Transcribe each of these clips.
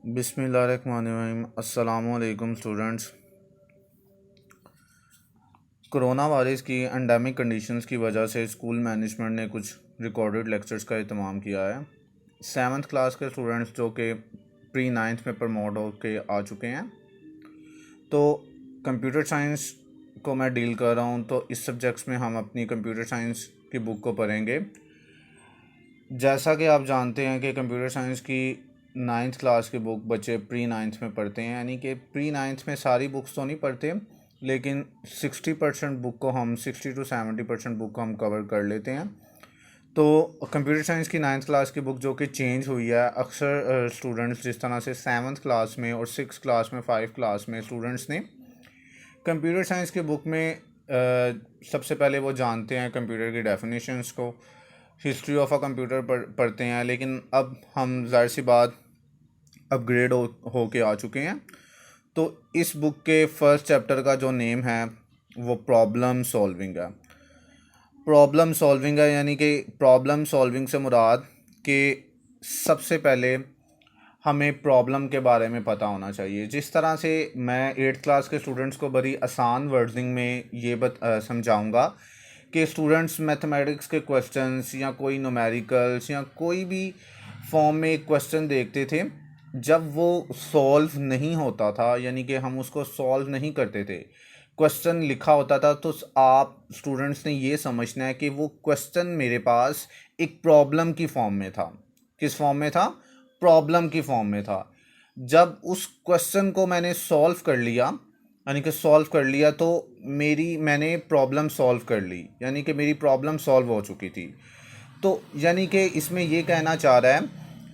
बिस्मिल्लाहिर्रहमानिर्रहीम। अस्सलामुअलैकुम students. Corona virus की एंडेमिक कंडीशंस की वजह से स्कूल मैनेजमेंट ने कुछ रिकॉर्डेड लेक्चर्स का इत्माम किया है। 7th क्लास के स्टूडेंट्स जो कि प्री 9th में प्रमोट होके आ चुके हैं, तो कंप्यूटर साइंस को मैं डील कर रहा हूँ, तो इस सब्जेक्ट्स में हम अपनी कंप्यूटर साइंस की बुक को पढ़ेंगे। जैसा कि आप जानते हैं कि कंप्यूटर साइंस की 9th क्लास की बुक बच्चे प्री 9th में पढ़ते हैं, यानी कि प्री 9th में सारी बुक्स तो नहीं पढ़ते, लेकिन 60% बुक को हम 60 to 70% बुक को हम कवर कर लेते हैं। तो कंप्यूटर साइंस की 9th क्लास की बुक जो कि चेंज हुई है, अक्सर स्टूडेंट्स जिस तरह से 7th क्लास में और 6th क्लास में 5th क्लास में स्टूडेंट्स ने कंप्यूटर साइंस की बुक में सबसे पहले वो जानते हैं कंप्यूटर की डेफिनेशंस को, हिस्ट्री ऑफ अ कंप्यूटर पढ़ते हैं, लेकिन अब हम ज़ाहिर सी बात अपग्रेड हो के आ चुके हैं। तो इस बुक के फर्स्ट चैप्टर का जो नेम है वो प्रॉब्लम सॉल्विंग है। प्रॉब्लम सॉल्विंग है यानी कि प्रॉब्लम सॉल्विंग से मुराद कि सबसे पहले हमें प्रॉब्लम के बारे में पता होना चाहिए। जिस तरह से मैं 8th क्लास के स्टूडेंट्स को बड़ी आसान वर्डिंग में ये समझाऊंगा कि स्टूडेंट्स मैथमेटिक्स के क्वेश्चंस या कोई न्यूमेरिकल्स या कोई भी फॉर्म में एक क्वेश्चन देखते थे, जब वो सॉल्व नहीं होता था, यानी कि हम उसको सॉल्व नहीं करते थे, क्वेश्चन लिखा होता था, तो आप स्टूडेंट्स ने ये समझना है कि वो क्वेश्चन मेरे पास एक प्रॉब्लम की फॉर्म में था। किस फॉर्म में था? प्रॉब्लम की फॉर्म में था। जब उस क्वेश्चन को मैंने सॉल्व कर लिया, यानी कि सॉल्व कर लिया, तो मैंने प्रॉब्लम सॉल्व कर ली, यानी कि मेरी प्रॉब्लम सॉल्व हो चुकी थी। तो यानी कि इसमें ये कहना चाह रहा है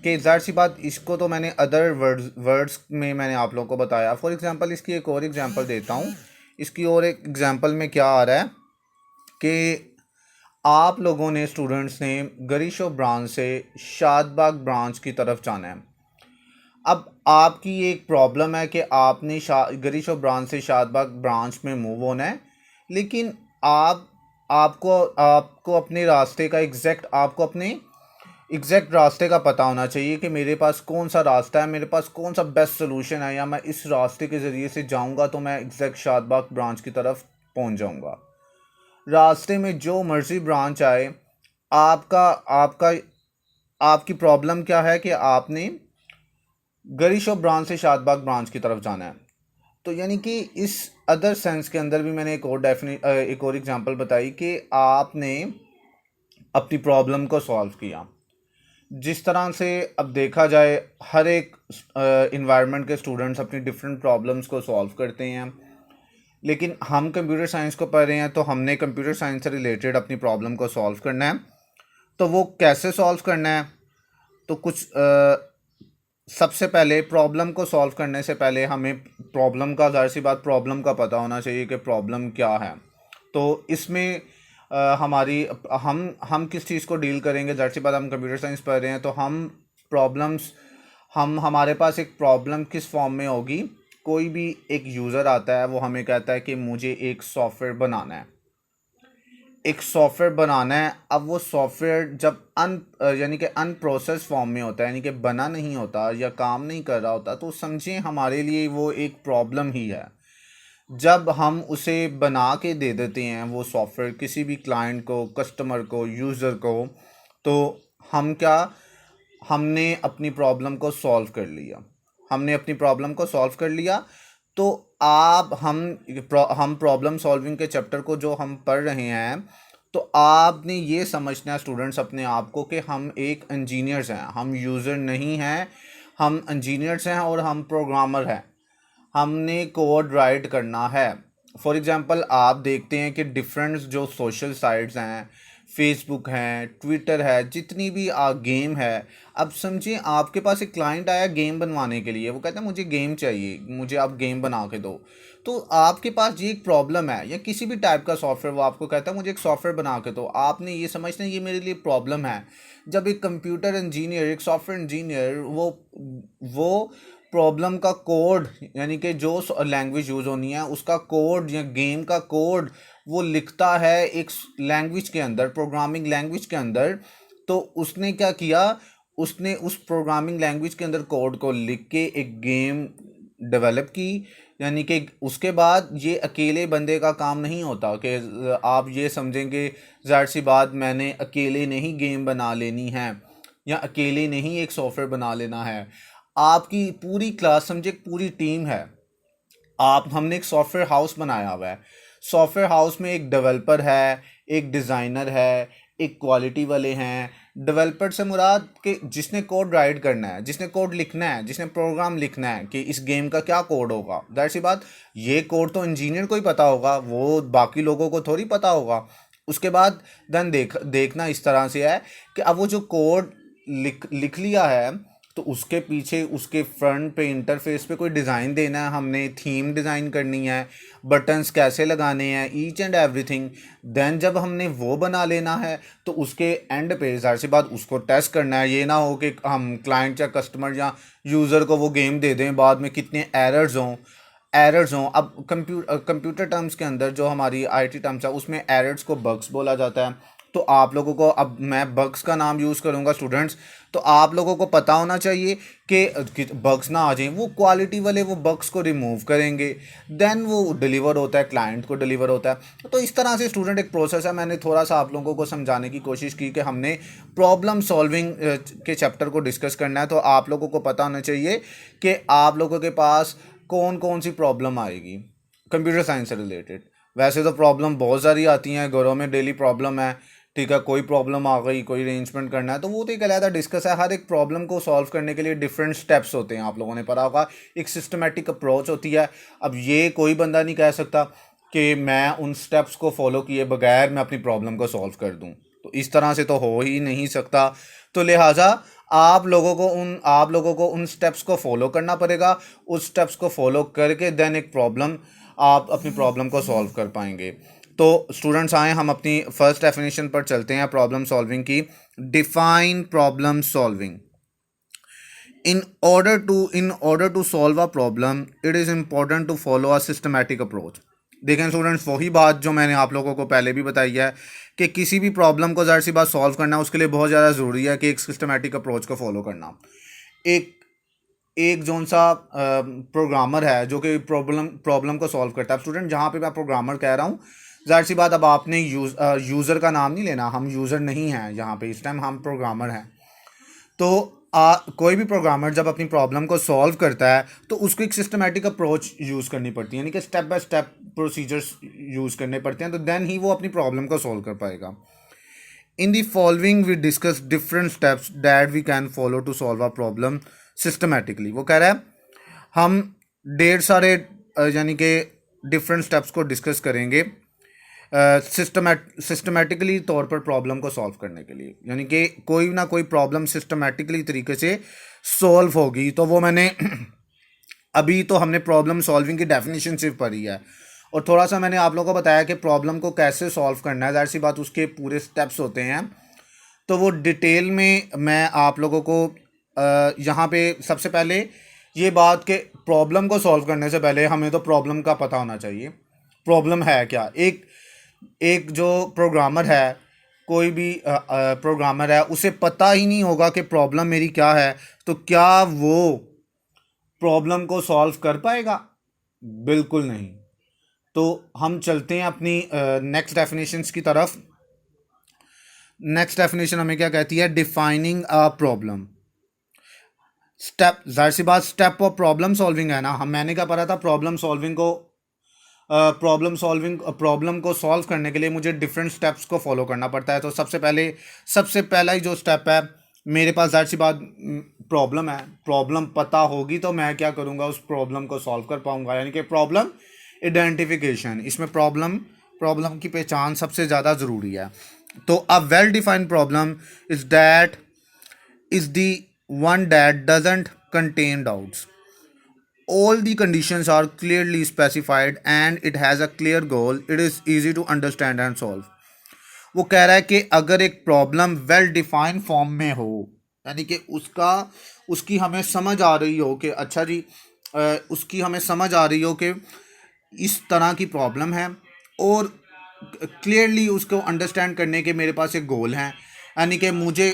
कि ज़ाहिर सी बात, इसको तो मैंने अदर वर्ड्स में मैंने आप लोगों को बताया। फॉर एग्जांपल इसकी एक और एग्जांपल देता हूँ। इसकी और एक एग्जांपल में क्या आ रहा है कि आप लोगों ने, स्टूडेंट्स ने, गरीशो ब्रांच से शादबाग ब्रांच की तरफ जाना है। अब आपकी एक प्रॉब्लम है कि आपने गरीशो ब्रांच से शादबाग ब्रांच में मूव होना है, लेकिन आपको आपको अपने रास्ते का एग्जैक्ट रास्ते का पता होना चाहिए कि मेरे पास कौन सा रास्ता है, मेरे पास कौन सा बेस्ट सोल्यूशन है, या मैं इस रास्ते के ज़रिए से जाऊंगा तो मैं एग्जैक्ट शादबाग ब्रांच की तरफ पहुंच जाऊंगा। रास्ते में जो मर्ज़ी ब्रांच आए, आपका आपका आपकी प्रॉब्लम क्या है कि आपने गरीशो ब्रांच से शादबाग ब्रांच की तरफ जाना है। तो यानी कि इस अदर सेंस के अंदर भी मैंने एक और एग्जांपल बताई कि आपने अपनी प्रॉब्लम को सॉल्व किया। जिस तरह से अब देखा जाए, हर एक इन्वायरमेंट के स्टूडेंट्स अपनी डिफरेंट प्रॉब्लम्स को सॉल्व करते हैं, लेकिन हम कंप्यूटर साइंस को पढ़ रहे हैं, तो हमने कंप्यूटर साइंस से रिलेटेड अपनी प्रॉब्लम को सॉल्व करना है। तो वो कैसे सॉल्व करना है? तो सबसे पहले प्रॉब्लम को सॉल्व करने से पहले हमें प्रॉब्लम का, ज़ाहिर सी बात, प्रॉब्लम का पता होना चाहिए कि प्रॉब्लम क्या है। तो इसमें हमारी हम किस चीज़ को डील करेंगे? ज़ाहिर सी बात, हम कंप्यूटर साइंस पढ़ रहे हैं, तो हमारे पास एक प्रॉब्लम किस फॉर्म में होगी? कोई भी एक यूज़र आता है, वो हमें कहता है कि मुझे एक सॉफ्टवेयर बनाना है, अब वो सॉफ्टवेयर जब यानी कि अनप्रोसेस फॉर्म में होता है, यानी कि बना नहीं होता या काम नहीं कर रहा होता, तो समझें हमारे लिए वो एक प्रॉब्लम ही है। जब हम उसे बना के दे देते हैं वो सॉफ्टवेयर किसी भी क्लाइंट को, कस्टमर को, यूज़र को, तो हम क्या हमने अपनी प्रॉब्लम को सॉल्व कर लिया। तो आप हम प्रॉब्लम सॉल्विंग के चैप्टर को जो हम पढ़ रहे हैं, तो आपने ये समझना है स्टूडेंट्स अपने आप को कि हम एक इंजीनियर्स हैं, हम यूज़र नहीं हैं, हम इंजीनियर्स हैं और हम प्रोग्रामर हैं। हमने कोड राइट करना है। फॉर एग्जांपल, आप देखते हैं कि डिफरेंट जो सोशल साइट्स हैं, फेसबुक हैं, ट्विटर है, जितनी भी गेम है, अब समझिए आपके पास एक क्लाइंट आया गेम बनवाने के लिए, वो कहता है मुझे गेम चाहिए, मुझे आप गेम बना के दो। तो आपके पास ये एक प्रॉब्लम है, या किसी भी टाइप का सॉफ्टवेयर, वो आपको कहता है मुझे एक सॉफ्टवेयर बना के दो, आपने ये समझना ये मेरे लिए प्रॉब्लम है। जब एक कंप्यूटर इंजीनियर, एक सॉफ्टवेयर इंजीनियर, वो प्रॉब्लम का कोड, यानी कि जो लैंग्वेज यूज़ होनी है उसका कोड या गेम का कोड वो लिखता है एक लैंग्वेज के अंदर, प्रोग्रामिंग लैंग्वेज के अंदर। तो उसने क्या किया? उसने उस प्रोग्रामिंग लैंग्वेज के अंदर कोड को लिख के एक गेम डेवलप की। यानी कि उसके बाद ये अकेले बंदे का काम नहीं होता कि आप ये समझेंगे ज़ाहिर सी बात मैंने अकेले नहीं गेम बना लेनी है या अकेले नहीं एक सॉफ्टवेयर बना लेना है। आपकी पूरी क्लास समझे, पूरी टीम है। आप हमने एक सॉफ्टवेयर हाउस बनाया हुआ है। सॉफ्टवेयर हाउस में एक डेवलपर है, एक डिज़ाइनर है, एक क्वालिटी वाले हैं। डेवलपर से मुराद कि जिसने कोड राइट करना है, जिसने कोड लिखना है, जिसने प्रोग्राम लिखना है कि इस गेम का क्या कोड होगा। ज़ाहिर सी बात ये कोड तो इंजीनियर को ही पता होगा, वो बाकी लोगों को थोड़ी पता होगा। उसके बाद देन देखना इस तरह से है कि अब वो जो कोड लिख लिया है तो उसके पीछे उसके फ्रंट पे इंटरफेस पे कोई डिज़ाइन देना है, हमने थीम डिज़ाइन करनी है, बटन्स कैसे लगाने हैं, ईच एंड एवरीथिंग। देन जब हमने वो बना लेना है तो उसके एंड पे ज़ाहिर सी बात उसको टेस्ट करना है। ये ना हो कि हम क्लाइंट या कस्टमर या यूज़र को वो गेम दे दें, बाद में कितने एरर्स हों। अब कंप्यूटर टर्म्स के अंदर जो हमारी आईटी टर्म्स है उसमें एरर्स को बग्स बोला जाता है। तो आप लोगों को, अब मैं बग्स का नाम यूज़ करूँगा स्टूडेंट्स, तो आप लोगों को पता होना चाहिए कि बग्स ना आ जाएं। वो क्वालिटी वाले वो बग्स को रिमूव करेंगे, देन वो डिलीवर होता है, क्लाइंट को डिलीवर होता है। तो इस तरह से स्टूडेंट एक प्रोसेस है। मैंने थोड़ा सा आप लोगों को समझाने की कोशिश की कि हमने प्रॉब्लम सॉल्विंग के चैप्टर को डिस्कस करना है। तो आप लोगों को पता होना चाहिए कि आप लोगों के पास कौन कौन सी प्रॉब्लम आएगी कंप्यूटर साइंस से रिलेटेड। वैसे तो प्रॉब्लम बहुत सारी आती हैं, घरों में डेली प्रॉब्लम है, ठीक है। कोई प्रॉब्लम आ गई, कोई अरेंजमेंट करना है, तो वो तो एक अलग डिस्कस है। हर एक प्रॉब्लम को सॉल्व करने के लिए डिफरेंट स्टेप्स होते हैं, आप लोगों ने पता होगा, एक सिस्टमेटिक अप्रोच होती है। अब ये कोई बंदा नहीं कह सकता कि मैं उन स्टेप्स को फॉलो किए बगैर मैं अपनी प्रॉब्लम को सॉल्व कर दूं, तो इस तरह से तो हो ही नहीं सकता। तो लिहाजा आप लोगों को उन स्टेप्स को फॉलो करना पड़ेगा। उस स्टेप्स को फॉलो करके देन एक प्रॉब्लम, आप अपनी प्रॉब्लम को सॉल्व कर पाएंगे। तो स्टूडेंट्स आए, हम अपनी फर्स्ट डेफिनेशन पर चलते हैं प्रॉब्लम सॉल्विंग की। Define problem solving. In order to solve a problem, it is important to follow a systematic approach। देखें स्टूडेंट्स, वही बात जो मैंने आप लोगों को पहले भी बताई है कि किसी भी प्रॉब्लम को ज़ाहिर सी बात सॉल्व करना, उसके लिए बहुत ज़्यादा ज़रूरी है कि एक सिस्टमेटिक अप्रोच को फॉलो करना। एक एक जोन सा प्रोग्रामर है जो कि प्रॉब्लम को सॉल्व करता है। स्टूडेंट, जहाँ पे मैं प्रोग्रामर कह रहा हूँ, ज़ाहिर सी बात अब आपने यूज़र का नाम नहीं लेना, हम यूज़र नहीं हैं यहाँ पे, इस टाइम हम प्रोग्रामर हैं। तो कोई भी प्रोग्रामर जब अपनी प्रॉब्लम को सॉल्व करता है तो उसको एक सिस्टमेटिक अप्रोच यूज़ करनी पड़ती है, यानी कि step by step procedures use करने पड़ते हैं, तो देन ही वो अपनी प्रॉब्लम को सॉल्व कर पाएगा। In the following we discuss different steps that we can follow to solve a problem systematically. वो कह रहा है हम ढेर सारे यानी कि डिफरेंट स्टेप्स को डिस्कस करेंगे सिस्टमेटिकली तौर पर प्रॉब्लम को सॉल्व करने के लिए, यानी कि कोई ना कोई प्रॉब्लम सिस्टमेटिकली तरीके से सॉल्व होगी। तो वो मैंने अभी तो हमने प्रॉब्लम सॉल्विंग की डेफिनेशन सिर्फ पढ़ी है और थोड़ा सा मैंने आप लोगों को बताया कि प्रॉब्लम को कैसे सॉल्व करना है। ज़ाहिर सी बात उसके पूरे स्टेप्स होते हैं, तो वो डिटेल में मैं आप लोगों को यहाँ पे सबसे पहले ये बात कि प्रॉब्लम को सॉल्व करने से पहले हमें तो प्रॉब्लम का पता होना चाहिए। प्रॉब्लम है क्या? एक जो प्रोग्रामर है, कोई भी प्रोग्रामर है, उसे पता ही नहीं होगा कि प्रॉब्लम मेरी क्या है, तो क्या वो प्रॉब्लम को सॉल्व कर पाएगा? बिल्कुल नहीं। तो हम चलते हैं अपनी नेक्स्ट डेफिनेशंस की तरफ। नेक्स्ट डेफिनेशन हमें क्या कहती है? Defining a problem. स्टेप, जाहिर सी बात स्टेप ऑफ प्रॉब्लम सॉल्विंग है ना। मैंने क्या पढ़ा था? प्रॉब्लम को सॉल्व करने के लिए मुझे डिफरेंट स्टेप्स को फॉलो करना पड़ता है। तो सबसे पहला ही जो स्टेप है, मेरे पास जाहिर सी बात प्रॉब्लम है, प्रॉब्लम पता होगी तो मैं क्या करूँगा, उस प्रॉब्लम को सॉल्व कर पाऊँगा, यानी कि प्रॉब्लम आइडेंटिफिकेशन। इसमें प्रॉब्लम की पहचान सबसे ज़्यादा ज़रूरी है। तो a well defined problem is the one that doesn't contain doubts. All the conditions are clearly specified and it has a clear goal. It is easy to understand and solve. वो कह रहा है कि अगर एक प्रॉब्लम वेल डिफाइंड फॉर्म में हो, यानी कि उसकी हमें समझ आ रही हो कि अच्छा जी, उसकी हमें समझ आ रही हो कि इस तरह की प्रॉब्लम है और क्लियरली उसको अंडरस्टैंड करने के मेरे पास एक गोल है, यानी कि मुझे